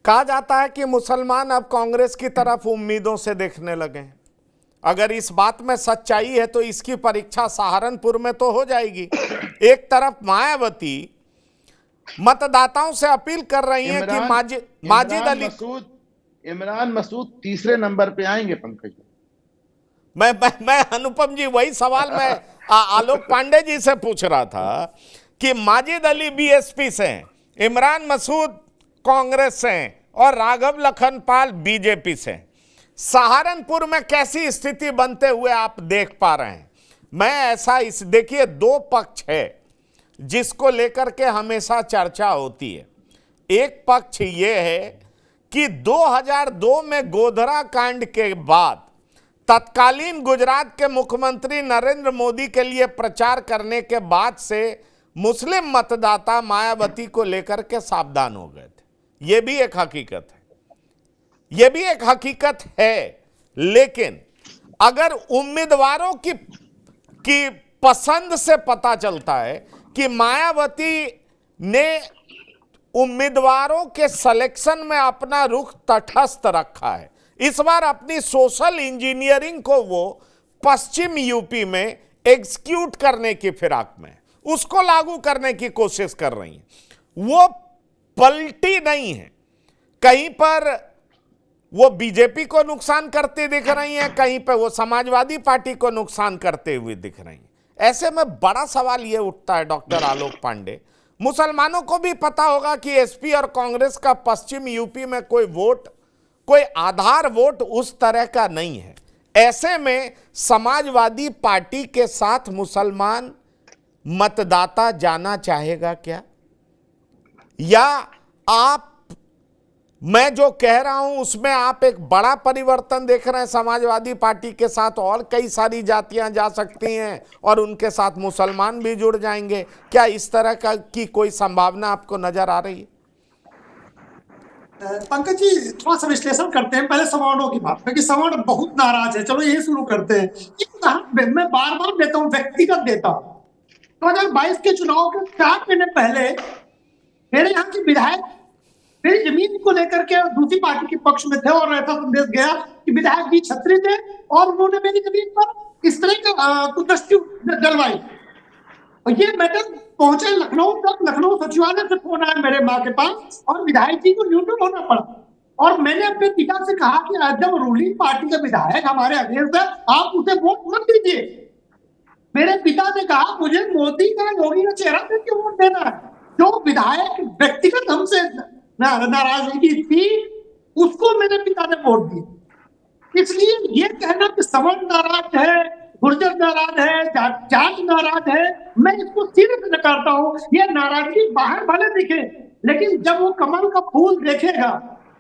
कहा जाता है कि मुसलमान अब कांग्रेस की तरफ उम्मीदों से देखने लगे हैं। अगर इस बात में सच्चाई है तो इसकी परीक्षा सहारनपुर में तो हो जाएगी। एक तरफ मायावती मतदाताओं से अपील कर रही हैं कि माजिद अली, इमरान मसूद तीसरे नंबर पे आएंगे पंकज। मैं अनुपम जी वही सवाल मैं आलोक पांडे जी से पूछ रहा था कि माजिद अली बीएसपी से हैं, इमरान मसूद कांग्रेस से हैं और राघव लखनपाल बीजेपी से हैं। सहारनपुर में कैसी स्थिति बनते हुए आप देख पा रहे हैं? मैं ऐसा इस देखिए, दो पक्ष है जिसको लेकर के हमेशा चर्चा होती है। एक पक्ष ये है कि 2002 में गोधरा कांड के बाद तत्कालीन गुजरात के मुख्यमंत्री नरेंद्र मोदी के लिए प्रचार करने के बाद से मुस्लिम मतदाता मायावती को लेकर के सावधान हो गए थे। यह भी एक हकीकत है, यह भी एक हकीकत है। लेकिन अगर उम्मीदवारों की पसंद से पता चलता है कि मायावती ने उम्मीदवारों के सिलेक्शन में अपना रुख तटस्थ रखा है, इस बार अपनी सोशल इंजीनियरिंग को वो पश्चिम यूपी में एग्जीक्यूट करने की फिराक में, उसको लागू करने की कोशिश कर रही हैं। वो पलटी नहीं है, कहीं पर वो बीजेपी को नुकसान करते दिख रही हैं, कहीं पर वो समाजवादी पार्टी को नुकसान करते हुए दिख रही हैं। ऐसे में बड़ा सवाल ये उठता है डॉक्टर आलोक पांडे, मुसलमानों को भी पता होगा कि एसपी और कांग्रेस का पश्चिम यूपी में कोई वोट, कोई आधार वोट उस तरह का नहीं है। ऐसे में समाजवादी पार्टी के साथ मुसलमान मतदाता जाना चाहेगा क्या? या आप, मैं जो कह रहा हूं उसमें आप एक बड़ा परिवर्तन देख रहे हैं, समाजवादी पार्टी के साथ और कई सारी जातियां जा सकती हैं और उनके साथ मुसलमान भी जुड़ जाएंगे, क्या इस तरह की कोई संभावना आपको नजर आ रही है? पंकज जी, थोड़ा सा विश्लेषण करते हैं पहले सवर्णों की बात, क्योंकि सवर्ण बहुत नाराज है। चलो यही शुरू करते हैं। मैं बार बार देता हूँ, व्यक्तिगत देता हूँ। 2022 के चुनाव के 4 महीने पहले मेरे यहाँ के विधायक मेरी जमीन को लेकर के दूसरी पार्टी के पक्ष में थे और ऐसा संदेश गया कि विधायक भी छत्री थे और उन्होंने मेरी जमीन पर इस तरह का कुदृष्टि जलवाई। और ये मैटर पहुंचे लखनऊ तक, लखनऊ सचिवालय से फोन आया मेरे माँ के पास और विधायक जी को न्यूट्रल होना पड़ा। और मैंने अपने पिता से कहा कि जब रूलिंग पार्टी का विधायक हमारे अगेंस्ट है, आप उसे वोट मत दीजिए। मेरे पिता ने कहा मुझे मोदी का, योगी का चेहरा देख के वोट देना है। जो विधायक व्यक्तिगत हमसे नाराजगी थी उसको मेरे पिता ने वोट दी। इसलिए ये कहना कि सवर्ण नाराज है, गुर्जर नाराज है, जाट नाराज है, मैं इसको सीधे से नकारता हूँ। ये नाराजगी बाहर भले दिखे, लेकिन जब वो कमल का फूल देखेगा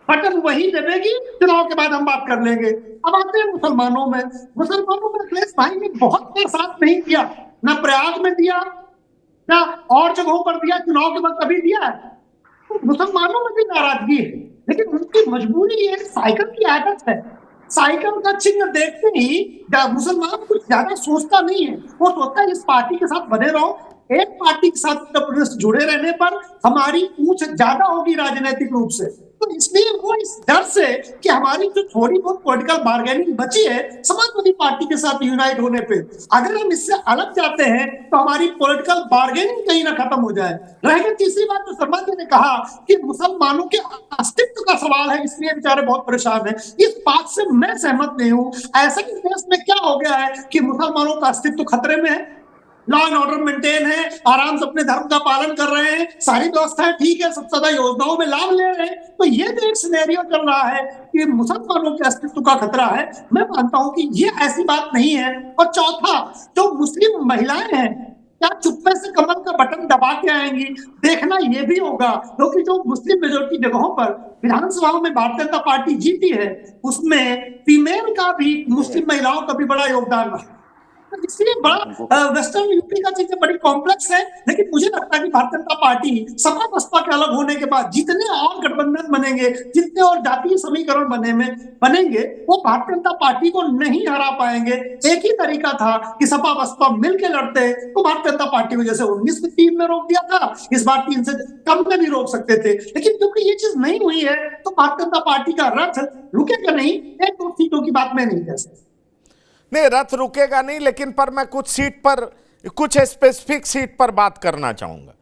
बटन वही दबेगी। चुनाव के बाद हम बात कर लेंगे। अब आते हैं मुसलमानों में। अखिलेश भाई ने बहुत बार साथ नहीं दिया, ना प्रयाग में दिया, ना और जगहों पर दिया, चुनाव के बाद कभी दिया है। मुसलमानों में भी नाराजगी है, लेकिन उनकी मजबूरी ये साइकिल की आदत है। साइकिल का चिन्ह देखते ही मुसलमान कुछ ज्यादा सोचता नहीं है, वो सोचता है इस पार्टी के साथ बने रहो, एक पार्टी के साथ उत्तर प्रदेश जुड़े रहने पर हमारी पूछ ज्यादा होगी राजनीतिक रूप से। तो इसलिए वो इस डर से कि हमारी जो थोड़ी बहुत पॉलिटिकल बार्गेनिंग बची है समाजवादी पार्टी के साथ यूनाइट होने पे, अगर हम इससे अलग जाते हैं तो हमारी पॉलिटिकल बार्गेनिंग कहीं ना खत्म हो जाए। रह गई तीसरी बात, जो शर्मा जी ने कहा कि मुसलमानों के अस्तित्व का सवाल है, इसलिए बेचारे बहुत परेशान है। इस बात से मैं सहमत नहीं हूँ। ऐसा इस देश में क्या हो गया है कि मुसलमानों का अस्तित्व खतरे में है? लॉ एंड ऑर्डर मेंटेन है, आराम से अपने धर्म का पालन कर रहे हैं, सारी व्यवस्थाएं ठीक है, सबसे ज्यादा योजनाओं में लाभ ले रहे हैं। तो ये जो एक सिनेरियो चल रहा है कि मुसलमानों के अस्तित्व का खतरा है, मैं मानता हूं कि ये ऐसी बात नहीं है। और चौथा, जो मुस्लिम महिलाएं हैं क्या चुप्पे से कमल का बटन दबा के आएंगी? देखना ये भी होगा, क्योंकि जो मुस्लिम मेजोरिटी जगहों पर विधानसभा में भारतीय जनता पार्टी जीती है, उसमें फीमेल का भी, मुस्लिम महिलाओं का भी बड़ा योगदान रहा। इसलिए बड़ा वेस्टर्न यूपी का चीजें बड़ी कॉम्प्लेक्स है, लेकिन मुझे लगता है कि भारतीय जनता पार्टी सपा बसपा के अलग होने के बाद जितने और गठबंधन बनेंगे, जितने और जातीय समीकरण बनेंगे, वो भारतीय जनता पार्टी को नहीं हरा पाएंगे। एक ही तरीका था कि सपा बसपा मिलकर लड़ते, तो भारतीय जनता पार्टी को जैसे 19 में 3 में रोक दिया था, इस बार 3 से कम में भी रोक सकते थे, लेकिन क्योंकि ये चीज नहीं हुई है, तो भारतीय जनता पार्टी का रथ रुकेगा नहीं। 1-2 सीटों की बात मैं नहीं कह सकता। नहीं, रथ रुकेगा नहीं, लेकिन पर मैं कुछ स्पेसिफिक सीट पर बात करना चाहूंगा।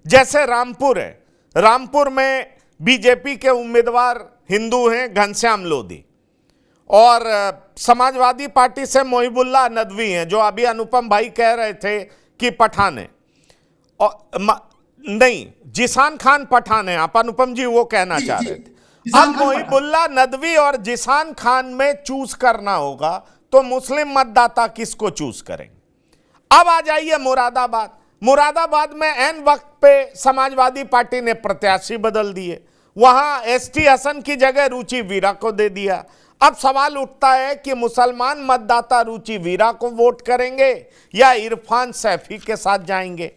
जैसे रामपुर है, रामपुर में बीजेपी के उम्मीदवार हिंदू हैं, घनश्याम लोधी, और समाजवादी पार्टी से मोहिबुल्लाह नदवी हैं, जो अभी अनुपम भाई कह रहे थे कि पठान है, और नहीं, जिसान खान पठान है, आप अनुपम जी वो कहना चाह रहे थे। अब मोहिबुल्लाह नदवी और जिसान खान में चूज करना होगा, तो मुस्लिम मतदाता किसको चूज करेंगे? अब आ जाइए मुरादाबाद में एन वक्त पे समाजवादी पार्टी ने प्रत्याशी बदल दिए, वहां एसटी हसन की जगह रुचि वीरा को दे दिया। अब सवाल उठता है कि मुसलमान मतदाता रुचि वीरा को वोट करेंगे या इरफान सैफी के साथ जाएंगे।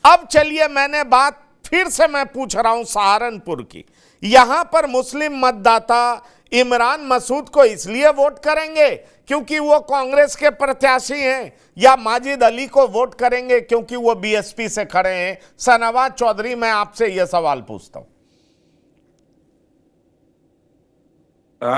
अब चलिए, मैंने बात फिर से मैं पूछ रहा हूं सहारनपुर की, यहां पर मुस्लिम मतदाता इमरान मसूद को इसलिए वोट करेंगे क्योंकि वो कांग्रेस के प्रत्याशी हैं, या माजिद अली को वोट करेंगे क्योंकि वो बीएसपी से खड़े हैं? शाहनवाज चौधरी, मैं आपसे यह सवाल पूछता हूं।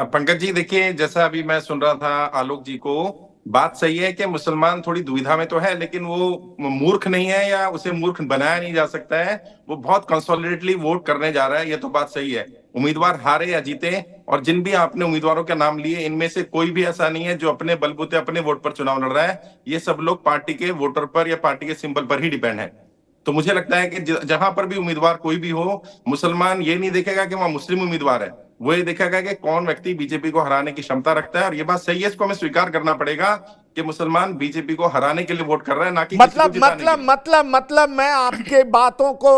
पंकज जी, देखिए, जैसा अभी मैं सुन रहा था आलोक जी को, बात सही है कि मुसलमान थोड़ी दुविधा में तो है, लेकिन वो मूर्ख नहीं है या उसे मूर्ख बनाया नहीं जा सकता है। वो बहुत कंसोलिडेटली वोट करने जा रहा है, ये तो बात सही है। उम्मीदवार हारे या जीते, और जिन भी आपने उम्मीदवारों के नाम लिए, इनमें से कोई भी ऐसा नहीं है जो अपने बलबूते अपने वोट पर चुनाव लड़ रहा है। ये सब लोग पार्टी के वोटर पर या पार्टी के सिंबल पर ही डिपेंड है। तो मुझे लगता है कि जहां पर भी उम्मीदवार कोई भी हो, मुसलमान ये नहीं देखेगा कि वहां मुस्लिम उम्मीदवार है, वो ये देखेगा कि कौन व्यक्ति बीजेपी को हराने की क्षमता रखता है। और ये बात सही है, इसको हमें स्वीकार करना पड़ेगा कि मुसलमान बीजेपी को हराने के लिए वोट कर रहा है, ना कि मतलब मैं आपके बातों को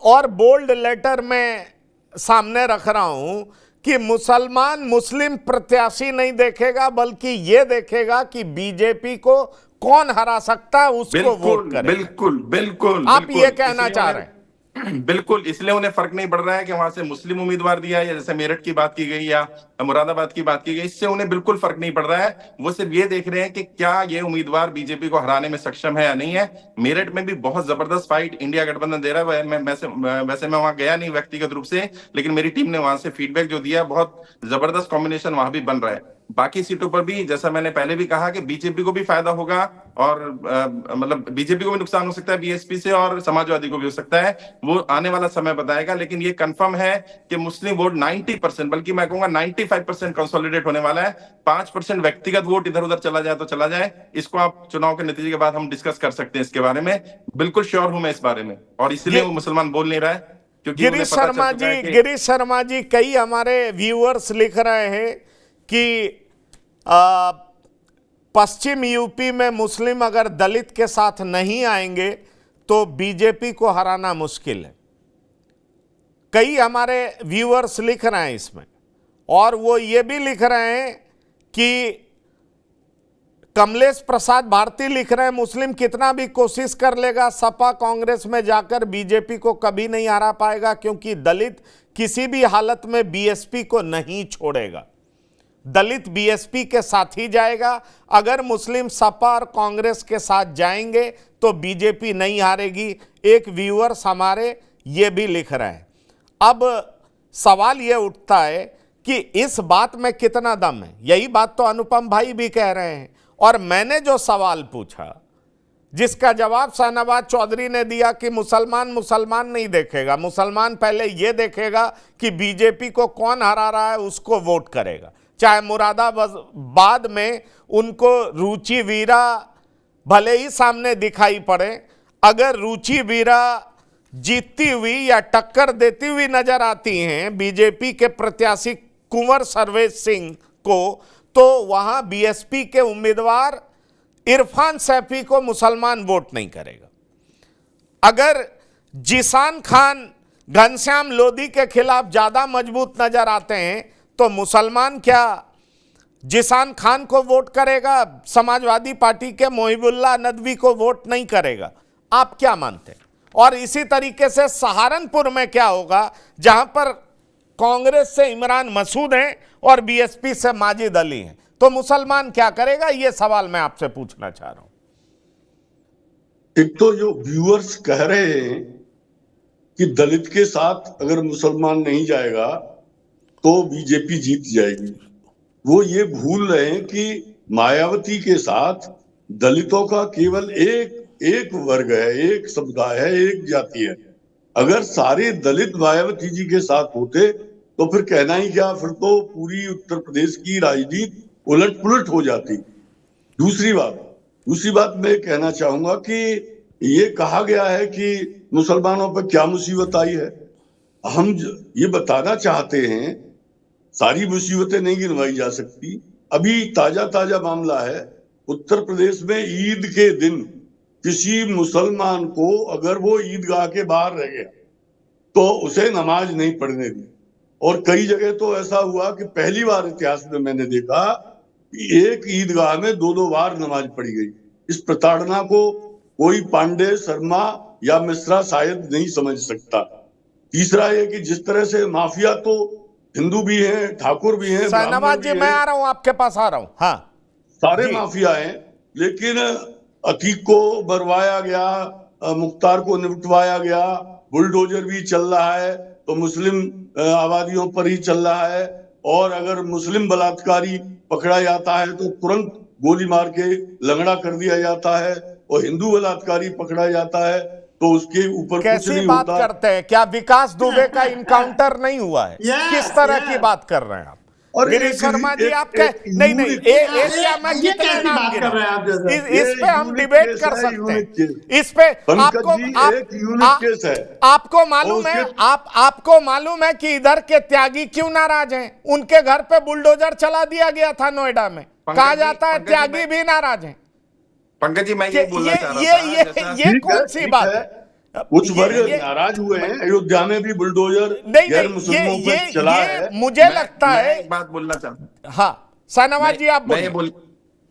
और बोल्ड लेटर में सामने रख रहा हूं कि मुसलमान मुस्लिम प्रत्याशी नहीं देखेगा, बल्कि ये देखेगा कि बीजेपी को कौन हरा सकता है, उसको वोट करेगा। बिल्कुल आप ये कहना चाह रहे हैं? बिल्कुल, इसलिए उन्हें फर्क नहीं पड़ रहा है कि वहां से मुस्लिम उम्मीदवार दिया, या जैसे मेरठ की बात की गई या मुरादाबाद की बात की गई, इससे उन्हें बिल्कुल फर्क नहीं पड़ रहा है। वो सिर्फ ये देख रहे हैं कि क्या ये उम्मीदवार बीजेपी को हराने में सक्षम है या नहीं है। मेरठ में भी बहुत जबरदस्त फाइट इंडिया गठबंधन दे रहा है। वैसे मैं वहां गया नहीं व्यक्तिगत रूप से, लेकिन मेरी टीम ने वहां से फीडबैक जो दिया, बहुत जबरदस्त कॉम्बिनेशन वहां भी बन रहा है। बाकी सीटों पर भी, जैसा मैंने पहले भी कहा, कि बीजेपी को भी फायदा होगा, और मतलब बीजेपी को भी नुकसान हो सकता है बीएसपी से, और समाजवादी को भी हो सकता है। वो आने वाला समय बताएगा, लेकिन ये कंफर्म है कि मुस्लिम वोट 90%, बल्कि मैं कहूंगा 95% कंसोलिडेट होने वाला है। 5% व्यक्तिगत वोट इधर उधर चला जाए तो चला जाए, इसको आप चुनाव के नतीजे के बाद हम डिस्कस कर सकते हैं। इसके बारे में बिल्कुल श्योर हूं मैं इस बारे में, और इसलिए वो मुसलमान बोल नहीं रहा है क्योंकि गिरीश शर्मा जी, कई हमारे व्यूअर्स लिख रहे हैं कि पश्चिम यूपी में मुस्लिम अगर दलित के साथ नहीं आएंगे तो बीजेपी को हराना मुश्किल है। कई हमारे व्यूअर्स लिख रहे हैं इसमें, और वो ये भी लिख रहे हैं कि कमलेश प्रसाद भारती लिख रहे हैं, मुस्लिम कितना भी कोशिश कर लेगा, सपा कांग्रेस में जाकर बीजेपी को कभी नहीं हरा पाएगा, क्योंकि दलित किसी भी हालत में बीएसपी को नहीं छोड़ेगा। दलित बीएसपी के साथ ही जाएगा। अगर मुस्लिम सपा और कांग्रेस के साथ जाएंगे तो बीजेपी नहीं हारेगी। एक व्यूअर्स हमारे ये भी लिख रहे हैं। अब सवाल ये उठता है कि इस बात में कितना दम है। यही बात तो अनुपम भाई भी कह रहे हैं, और मैंने जो सवाल पूछा, जिसका जवाब शाहनवाज चौधरी ने दिया कि मुसलमान नहीं देखेगा, मुसलमान पहले ये देखेगा कि बीजेपी को कौन हरा रहा है, उसको वोट करेगा। चाहे मुरादाबाद में उनको रुचि वीरा भले ही सामने दिखाई पड़े, अगर रुचि वीरा जीतती हुई या टक्कर देती हुई नजर आती हैं बीजेपी के प्रत्याशी कुंवर सर्वेश सिंह को, तो वहां बीएसपी के उम्मीदवार इरफान सैफी को मुसलमान वोट नहीं करेगा। अगर जिसान खान घनश्याम लोधी के खिलाफ ज्यादा मजबूत नजर आते हैं तो मुसलमान क्या जिसान खान को वोट करेगा, समाजवादी पार्टी के मोहिबुल्लाह नदवी को वोट नहीं करेगा। आप क्या मानते हैं? और इसी तरीके से सहारनपुर में क्या होगा, जहां पर कांग्रेस से इमरान मसूद हैं और बीएसपी से माजिद अली हैं, तो मुसलमान क्या करेगा? यह सवाल मैं आपसे पूछना चाह रहा हूं। एक तो जो व्यूअर्स कह रहे हैं कि दलित के साथ अगर मुसलमान नहीं जाएगा तो बीजेपी जीत जाएगी, वो ये भूल रहे हैं कि मायावती के साथ दलितों का केवल एक वर्ग है, एक समुदाय है, एक जाति है। अगर सारे दलित मायावती जी के साथ होते तो फिर कहना ही क्या, फिर तो पूरी उत्तर प्रदेश की राजनीति उलट पुलट हो जाती। दूसरी बात मैं कहना चाहूंगा कि ये कहा गया है कि मुसलमानों पर क्या मुसीबत आई है। हम ये बताना चाहते हैं, सारी मुसीबतें नहीं गिनवाई जा सकती। अभी ताजा मामला है, उत्तर प्रदेश में ईद के दिन किसी मुसलमान को अगर वो ईदगाह के बाहर रह गया तो उसे नमाज नहीं पढ़ने दी। और कई जगह तो ऐसा हुआ कि पहली बार इतिहास में मैंने देखा कि एक ईदगाह में 2-2 बार नमाज पढ़ी गई। इस प्रताड़ना को कोई पांडे, शर्मा या मिश्रा शायद नहीं समझ सकता। तीसरा ये कि जिस तरह से माफिया तो हिंदू भी हैं, ठाकुर भी हैं, शाहनवाज जी, मैं आ रहा हूं, आपके पास आ रहा हूं। हाँ, सारे माफिया हैं, लेकिन अतीक को मरवाया गया, मुख्तार को निपटवाया गया, बुलडोजर भी चल रहा है तो मुस्लिम आबादियों पर ही चल रहा है। और अगर मुस्लिम बलात्कारी पकड़ा जाता है तो तुरंत गोली मार के लंगड़ा कर दिया जाता है, और हिंदू बलात्कारी पकड़ा जाता है तो उसके ऊपर कुछ कैसी नहीं बात होता। करते हैं? क्या विकास दुबे का इनकाउंटर नहीं हुआ है? किस तरह की बात कर रहे हैं आप? और गिरीश शर्मा जी, आप नहीं मैं कितने नाम गिना? इस पे हम डिबेट कर सकते हैं। इस पे आपको मालूम है, आपको मालूम है कि इधर के त्यागी क्यों नाराज हैं? उनके घर पे बुलडोजर चला दिया गया था नोएडा में। कहा जाता है त्यागी भी नाराज हैं। पंकज जी, मैं ये बोलना चाह रहा था, ये कौन सी बात है? कुछ वर्ग नाराज हुए हैं। अयोध्या में भी बुलडोजर गैर मुसलमानों पर चला है। मुझे लगता है एक बात बोलना चाहता। हाँ, शाहनवाज जी आप बोलिए।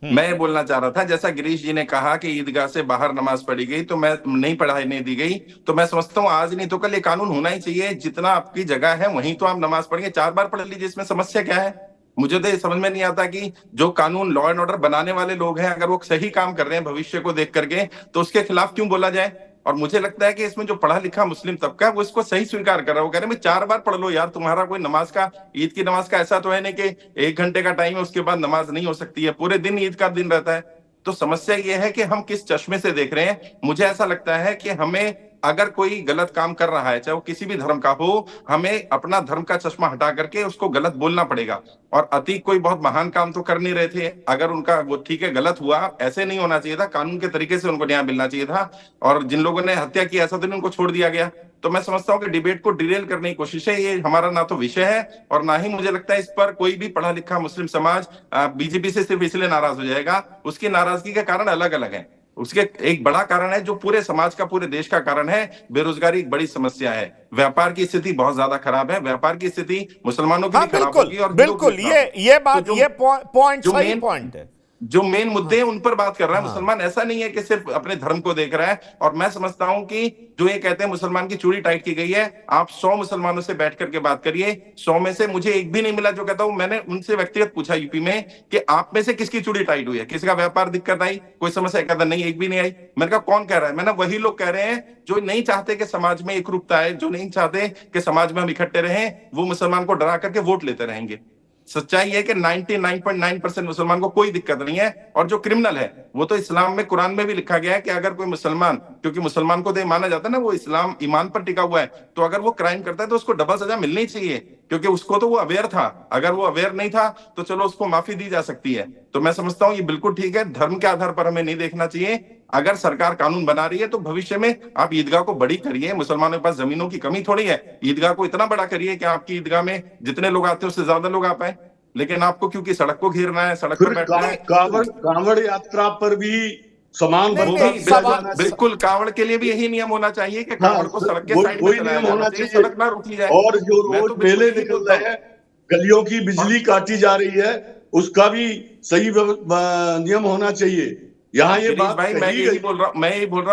मैं ये बोलना चाह रहा था, जैसा गिरीश जी ने कहा कि ईदगाह से बाहर नमाज पढ़ी गई तो मैं नहीं पढ़ाई नहीं दी गई, तो मैं समझता हूँ आज नहीं तो कल ये कानून होना ही चाहिए। जितना आपकी जगह है वहीं तो आप नमाज पढ़ेंगे, 4 बार पढ़ लीजिए, इसमें समस्या क्या है? मुझे तो ये समझ में नहीं आता कि जो कानून लॉ एंड ऑर्डर बनाने वाले लोग हैं, अगर वो सही काम कर रहे हैं भविष्य को देख करके, तो उसके खिलाफ क्यों बोला जाए? और मुझे लगता है कि इसमें जो पढ़ा लिखा मुस्लिम तबका है वो इसको सही स्वीकार कर रहा है। वो कह रहे हैं 4 बार पढ़ लो यार, तुम्हारा कोई नमाज का, ईद की नमाज का ऐसा तो है नहीं कि 1 घंटे का टाइम है उसके बाद नमाज नहीं हो सकती है, पूरे दिन ईद का दिन रहता है। तो समस्या ये है कि हम किस चश्मे से देख रहे हैं। मुझे ऐसा लगता है कि हमें अगर कोई गलत काम कर रहा है, चाहे वो किसी भी धर्म का हो, हमें अपना धर्म का चश्मा हटा करके उसको गलत बोलना पड़ेगा। और अतीक कोई बहुत महान काम तो कर नहीं रहे थे, अगर उनका वो ठीक है गलत हुआ, ऐसे नहीं होना चाहिए था, कानून के तरीके से उनको न्याय मिलना चाहिए था। और जिन लोगों ने हत्या की ऐसा तो नहीं उनको छोड़ दिया गया। तो मैं समझता हूँ कि डिबेट को डिरेल करने की कोशिश है, ये हमारा ना तो विषय है और ना ही मुझे लगता है इस पर कोई भी पढ़ा लिखा मुस्लिम समाज बीजेपी से सिर्फ इसलिए नाराज हो जाएगा। उसकी नाराजगी के कारण अलग अलग है। उसके एक बड़ा कारण है जो पूरे समाज का, पूरे देश का कारण है, बेरोजगारी एक बड़ी समस्या है, व्यापार की स्थिति बहुत ज्यादा खराब है, व्यापार की स्थिति मुसलमानों की खराब होगी। और बिल्कुल ये बात, ये पॉइंट सही पॉइंट है। जो मेन मुद्दे हैं उन पर बात कर रहा है मुसलमान। ऐसा नहीं है कि सिर्फ अपने धर्म को देख रहा है। और मैं समझता हूं कि जो ये कहते हैं मुसलमान की चूड़ी टाइट की गई है, आप 100 मुसलमानों से बैठ करके बात करिए, 100 में से मुझे एक भी नहीं मिला जो कहता हूं, मैंने उनसे व्यक्तिगत पूछा यूपी में कि आप में से किसकी चूड़ी टाइट हुई है, किसी का व्यापार दिक्कत आई, कोई समस्या, कहता नहीं एक भी नहीं आई। मैंने कहा कौन कह रहा है? मैंने वही लोग कह रहे हैं जो नहीं चाहते कि समाज में एकरूपता है, जो नहीं चाहते कि समाज में हम इकट्ठे रहें, वो मुसलमान को डरा करके वोट लेते रहेंगे। सच्चाई है कि 99.9% मुसलमान को कोई दिक्कत नहीं है। और जो क्रिमिनल है वो तो इस्लाम में, कुरान में भी लिखा गया है कि अगर कोई मुसलमान, क्योंकि मुसलमान को तो माना जाता है ना वो इस्लाम ईमान पर टिका हुआ है, तो अगर वो क्राइम करता है तो उसको डबल सजा मिलनी चाहिए, क्योंकि उसको तो वो अवेयर था। अगर वो अवेयर नहीं था तो चलो उसको माफी दी जा सकती है। तो मैं समझता हूं ये बिल्कुल ठीक है, धर्म के आधार पर हमें नहीं देखना चाहिए। अगर सरकार कानून बना रही है तो भविष्य में आप ईदगाह को बड़ी करिए, मुसलमानों के पास जमीनों की कमी थोड़ी है, ईदगाह को इतना बड़ा करिए कि आपकी ईदगाह में जितने लोग आते हैं उससे ज्यादा लोग आ पाए। लेकिन आपको क्योंकि सड़क को घेरना है, सड़क पर बैठना है, कांवड़ यात्रा पर भी समान बिल्कुल कांवड़ के लिए भी यही नियम होना चाहिए कि कांवड़ को सड़क के साइड में चलाया जाना चाहिए, सड़क ना रोकी जाए। और जो रोज मेले निकल रहे हैं, गलियों की बिजली काटी जा रही है, उसका भी सही नियम होना चाहिए। यहाँ ये गिरीश बात भाई, मैं कही यही गई बोल रहा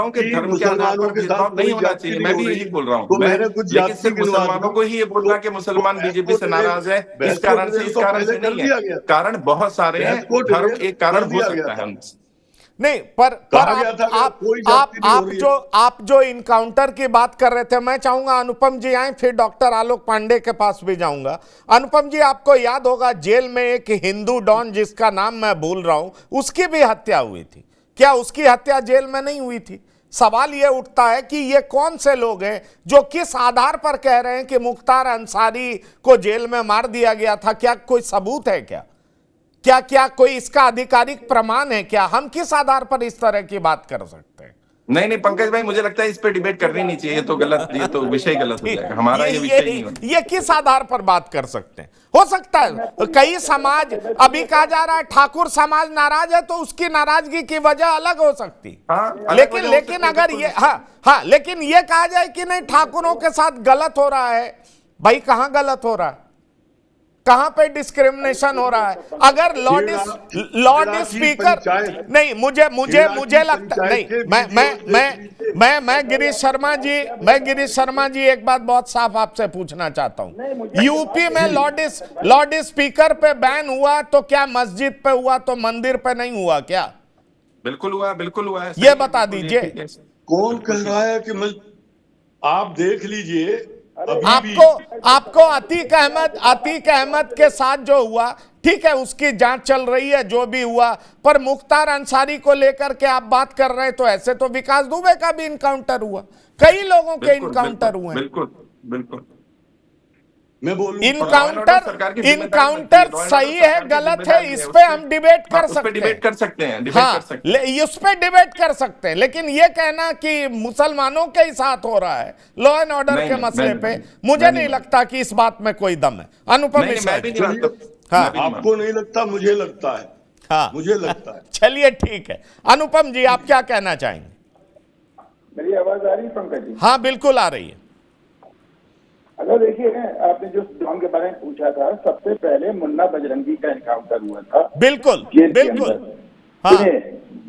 हूँ कि कि धर्म के आधार मुसलमानों पर के साथ भेदभाव नहीं कोई होना जाति चाहिए। नहीं मैं हो भी रही, यही बोल रहा हूँ तो मैं, मैंने कुछ लेकिन जाति सिर्फ गिनवा दी। मुसलमानों को ही ये बोलना कि मुसलमान बीजेपी से नाराज है इस कारण से, इस कारण से नहीं है। कारण बहुत सारे हैं, धर्म एक कारण हो सकता है। नहीं, पर कहा गया था कि कोई जाति नहीं हो रही है। आप जो इनकाउंटर की बात कर रहे थे, मैं चाहूंगा अनुपम जी आए, फिर डॉक्टर आलोक पांडे के पास भी जाऊंगा। अनुपम जी, आपको याद होगा जेल में एक हिंदू डॉन जिसका नाम मैं भूल रहा हूं, उसकी भी हत्या हुई थी। क्या उसकी हत्या जेल में नहीं हुई थी? सवाल यह उठता है कि ये कौन से लोग हैं जो किस आधार पर कह रहे हैं कि मुख्तार अंसारी को जेल में मार दिया गया था? क्या कोई सबूत है? क्या कोई इसका आधिकारिक प्रमाण है? क्या हम किस आधार पर इस तरह की बात कर सकते हैं? नहीं पंकज भाई, मुझे लगता है इस पे डिबेट करनी नहीं चाहिए। तो गलत, ये तो विषय गलत हो जाएगा हमारा, ये विषय नहीं होगा। ये किस आधार पर बात कर सकते हैं? हो सकता है कई समाज, अभी कहा जा रहा है ठाकुर समाज नाराज है, तो उसकी नाराजगी की वजह अलग हो सकती। हाँ, लेकिन अगर ये लेकिन ये कहा जाए कि नहीं ठाकुरों के साथ गलत हो रहा है, भाई कहां गलत हो रहा है? कहां पे डिस्क्रिमिनेशन हो रहा है? अगर लॉर्ड स्पीकर नहीं, मुझे लगता नहीं, मैं गिरीश शर्मा जी एक बात बहुत साफ आपसे पूछना चाहता हूं। यूपी में लॉर्ड स्पीकर पे बैन हुआ, तो क्या मस्जिद पे हुआ तो मंदिर पे नहीं हुआ क्या? बिल्कुल हुआ, बिल्कुल हुआ है। ये बता दीजिए। कौन कह रहा है कि आप देख लीजिए, आपको अतीक अहमद के साथ जो हुआ, ठीक है, उसकी जांच चल रही है, जो भी हुआ, पर मुख्तार अंसारी को लेकर के आप बात कर रहे हैं, तो ऐसे तो विकास दुबे का भी इनकाउंटर हुआ, कई लोगों के इनकाउंटर हुए। बिल्कुल मैं बोलूं, इनकाउंटर सही है गलत है, इस पे हम डिबेट कर सकते हैं। इस पे डिबेट कर सकते हैं, लेकिन ये कहना कि मुसलमानों के ही साथ हो रहा है लॉ एंड ऑर्डर के मसले पे, मुझे नहीं लगता कि इस बात में कोई दम है। अनुपम, आपको नहीं लगता? मुझे लगता है। हाँ, मुझे लगता है। चलिए ठीक है। अनुपम जी, आप क्या कहना चाहेंगे? मेरी आवाज आ रही है पंकज जी? हाँ, बिल्कुल आ रही है। अगर देखिए, आपने जो डॉन के बारे में पूछा था, सबसे पहले मुन्ना बजरंगी का एनकाउंटर हुआ था बिल्कुल जेल के बिल्कुल। अंदर। हाँ,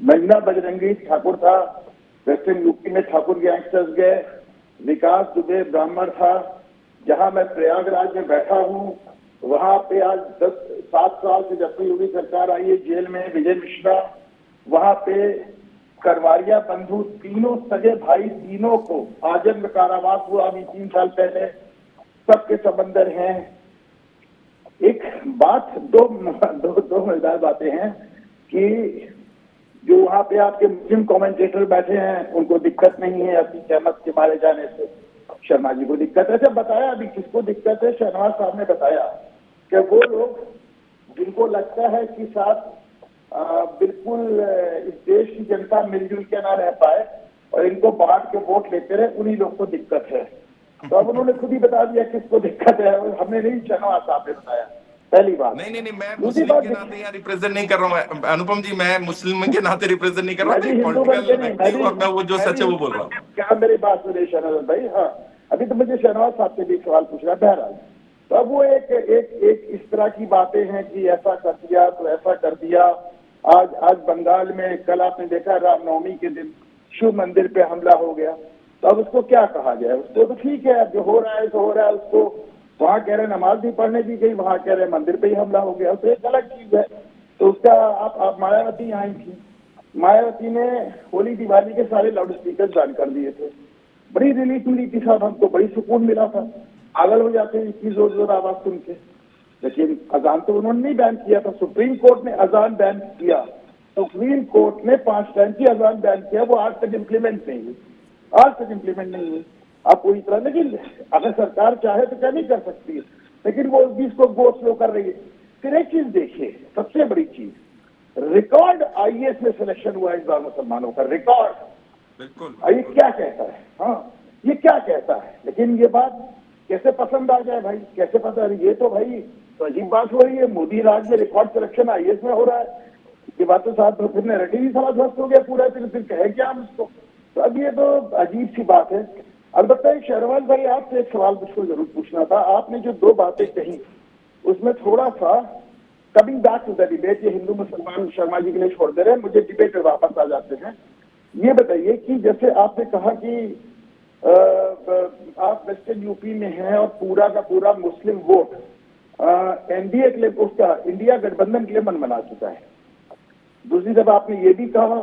मुन्ना बजरंगी ठाकुर था, वेस्टर्न यूपी में ठाकुर गैंगस्टर्स गए, विकास दुबे ब्राह्मण था। जहां मैं प्रयागराज में बैठा हूं, वहां पे आज 7 साल से जब से योगी सरकार आई है, जेल में विजय मिश्रा, वहां पे करवारिया बंधु, तीनों सगे भाई, तीनों को आजन्म कारावास हुआ अभी 3 साल पहले, सबके समंदर हैं। एक बात, दो मजेदार बातें हैं कि जो वहां पे आपके मुस्लिम कमेंटेटर बैठे हैं, उनको दिक्कत नहीं है अतीक अहमद के मारे जाने से, शर्मा जी को दिक्कत है। अच्छा, बताया अभी किसको दिक्कत है? शहनवाज साहब ने बताया कि वो लोग जिनको लगता है कि साथ बिल्कुल इस देश की जनता मिलजुल के ना रह पाए और इनको बांट के वोट लेते रहे, उन्हीं लोग को दिक्कत है। तो अब उन्होंने खुद ही बता दिया किसको दिक्कत है, और हमने नहीं, शहनवाज साहब ने बताया। पहली बात। नहीं, मैं मुस्लिम के नाते यहाँ रिप्रेजेंट नहीं कर रहा हूँ अनुपम जी, मैं मुस्लिम के नाते रिप्रेजेंट नहीं कर रहा हूँ, मैं वो जो सच है वो बोल रहा हूँ। क्या मेरी बात सुनिए शहनवाज भाई? हाँ, अभी तो मुझे शहनवाज साहब से भी एक सवाल पूछ रहा है। बहरहाल, तो अब वो एक इस तरह की बातें हैं कि ऐसा कर दिया तो ऐसा कर दिया। आज बंगाल में कल आपने देखा, रामनवमी के दिन शिव मंदिर पे हमला हो गया, तो अब उसको क्या कहा जाए? उसको तो ठीक है, जो हो रहा है सो हो रहा है, उसको वहां कह रहे नमाज भी पढ़ने दी गई, वहां कह रहे मंदिर पे ही हमला हो गया, तो एक अलग चीज है। तो उसका आप मायावती आई थी, मायावती ने होली दिवाली के सारे लाउड स्पीकर बैन कर दिए थे, बड़ी रिलीफ मिली थी साहब, हमको बड़ी सुकून मिला था, पागल हो जाते हैं इतनी जोर जोर आवाज सुन के। लेकिन अजान तो उन्होंने नहीं बैन किया था, सुप्रीम कोर्ट ने अजान बैन किया, सुप्रीम कोर्ट ने 5 टाइम की अजान बैन किया, वो आज तक इम्प्लीमेंट नहीं हुई, आज तक इम्प्लीमेंट नहीं हुई। आप पूरी तरह, लेकिन अगर सरकार चाहे तो क्या नहीं कर सकती है, लेकिन वो इस बीच को गो स्लो कर रही है। फिर एक चीज देखिए, सबसे बड़ी चीज, रिकॉर्ड आईएएस में सिलेक्शन हुआ इस बार मुसलमानों का, रिकॉर्ड। बिल्कुल, ये क्या कहता है? हाँ, ये क्या कहता है? लेकिन ये बात कैसे पसंद आ जाए भाई, कैसे पसंद? ये तो भाई तो अजीब बात हो रही है, मोदी राज में रिकॉर्ड सिलेक्शन आईएएस में हो रहा है, ये बात तो साथ फिर नैरेटिव ही सारा ध्वस्त हो गया पूरा, फिर कहे क्या हम उसको? तो अब ये तो अजीब सी बात है। अलबत्ता शहरवाल भाई, आपसे एक सवाल मुझको जरूर पूछना था। आपने जो 2 बातें कही उसमें थोड़ा सा coming back to the debate, ये हिंदू मुसलमान शर्मा जी के लिए छोड़ दे रहे हैं, मुझे डिबेट पे वापस आ जाते हैं। ये बताइए कि जैसे आपने कहा कि आप वेस्टर्न यूपी में हैं और पूरा का पूरा मुस्लिम वोट एनडीए के लिए, उसका इंडिया गठबंधन के लिए मन बना चुका है। दूसरी तरफ आपने ये भी कहा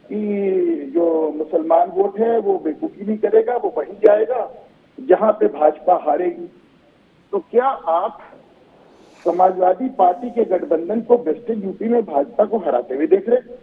कि जो मुसलमान वोट है वो बेवकूफी नहीं करेगा, वो वहीं जाएगा जहां पे भाजपा हारेगी। तो क्या आप समाजवादी पार्टी के गठबंधन को वेस्टर्न यूपी में भाजपा को हराते हुए देख रहे हैं?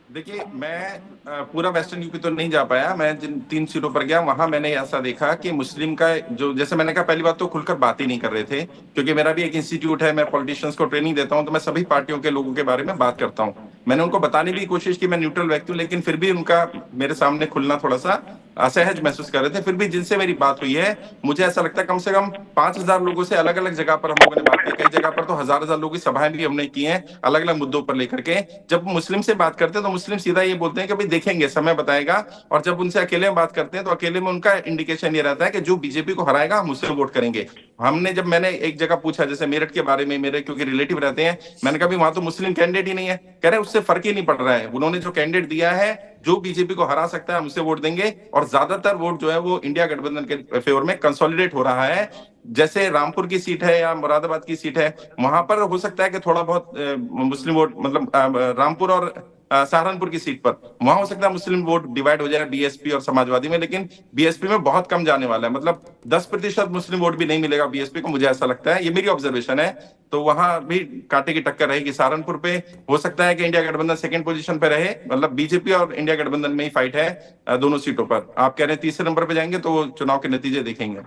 देखिए, मैं पूरा वेस्टर्न यूपी तो नहीं जा पाया। मैं जिन 3 सीटों पर गया वहां मैंने ऐसा देखा कि मुस्लिम का जो, जैसे मैंने कहा, पहली बात तो खुलकर बात ही नहीं कर रहे थे, क्योंकि मेरा भी एक इंस्टीट्यूट है, मैं पॉलिटिशियंस को ट्रेनिंग देता हूं, तो मैं सभी पार्टियों के लोगों के बारे में बात करता हूं। मैंने उनको बताने की कोशिश की मैं न्यूट्रल व्यक्ति हूं, लेकिन फिर भी उनका मेरे सामने खुलना थोड़ा सा असहज महसूस कर रहे थे। फिर भी जिनसे मेरी बात हुई है, मुझे ऐसा लगता है कम से कम 5000 लोगों से अलग अलग जगह पर हम लोगों ने बात की। कई जगह पर तो हजार लोगों की सभाएं भी हमने की हैं अलग अलग मुद्दों पर लेकर के। जब मुस्लिम से बात करते हैं तो मुस्लिम सीधा ये बोलते हैं कि भाई देखेंगे, समय बताएगा। और जब उनसे अकेले में बात करते हैं तो अकेले में उनका इंडिकेशन ये रहता है कि जो बीजेपी को हराएगा हम उससे वोट करेंगे। मैंने एक जगह पूछा, जैसे मेरठ के बारे में, मेरे क्योंकि रिलेटिव रहते हैं, मैंने कहा वहां तो मुस्लिम कैंडिडेट ही नहीं है। कह रहे उससे फर्क ही नहीं पड़ रहा है, उन्होंने जो कैंडिडेट दिया है, जो बीजेपी को हरा सकता है हम उसे वोट देंगे। और ज्यादातर वोट जो है वो इंडिया गठबंधन के फेवर में कंसोलिडेट हो रहा है। जैसे रामपुर की सीट है या मुरादाबाद की सीट है, वहां पर हो सकता है कि थोड़ा बहुत मुस्लिम वोट, मतलब रामपुर और सहारनपुर की सीट पर वहां हो सकता है मुस्लिम वोट डिवाइड हो जाए बीएसपी और समाजवादी में, लेकिन बीएसपी में बहुत कम जाने वाला है। मतलब 10% मुस्लिम वोट भी नहीं मिलेगा बीएसपी को, मुझे ऐसा लगता है, ये मेरी ऑब्जर्वेशन है। तो वहां भी कांटे की टक्कर रहेगी। सहारनपुर पे हो सकता है कि इंडिया गठबंधन सेकंड पोजीशन पे रहे, मतलब बीजेपी और इंडिया गठबंधन में ही फाइट है दोनों सीटों पर। आप कह रहे हैं तीसरे नंबर पे जाएंगे, तो चुनाव के नतीजे देखेंगे।